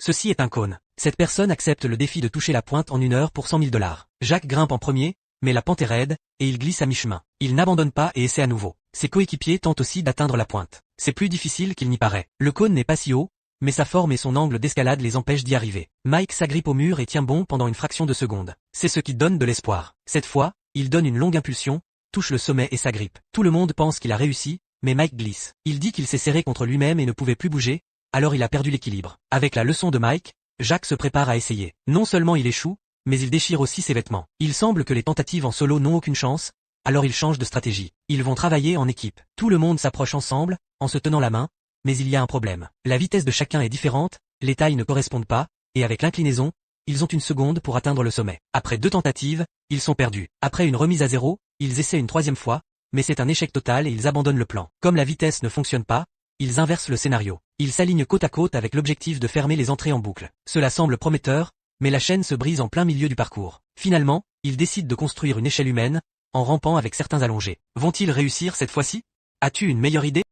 Ceci est un cône. Cette personne accepte le défi de toucher la pointe en 1 heure pour 100 000 $. Jacques grimpe en premier, mais la pente est raide, et il glisse à mi-chemin. Il n'abandonne pas et essaie à nouveau. Ses coéquipiers tentent aussi d'atteindre la pointe. C'est plus difficile qu'il n'y paraît. Le cône n'est pas si haut, mais sa forme et son angle d'escalade les empêchent d'y arriver. Mike s'agrippe au mur et tient bon pendant une fraction de seconde. C'est ce qui donne de l'espoir. Cette fois, il donne une longue impulsion, touche le sommet et s'agrippe. Tout le monde pense qu'il a réussi, mais Mike glisse. Il dit qu'il s'est serré contre lui-même et ne pouvait plus bouger, alors il a perdu l'équilibre. Avec la leçon de Mike, Jacques se prépare à essayer. Non seulement il échoue, mais il déchire aussi ses vêtements. Il semble que les tentatives en solo n'ont aucune chance, alors il change de stratégie. Ils vont travailler en équipe. Tout le monde s'approche ensemble, en se tenant la main, mais il y a un problème. La vitesse de chacun est différente, les tailles ne correspondent pas, et avec l'inclinaison, ils ont 1 seconde pour atteindre le sommet. Après 2 tentatives, ils sont perdus. Après une remise à 0, ils essaient une 3e fois, mais c'est un échec total et ils abandonnent le plan. Comme la vitesse ne fonctionne pas, ils inversent le scénario. Ils s'alignent côte à côte avec l'objectif de fermer les entrées en boucle. Cela semble prometteur, mais la chaîne se brise en plein milieu du parcours. Finalement, ils décident de construire une échelle humaine, en rampant avec certains allongés. Vont-ils réussir cette fois-ci? As-tu une meilleure idée?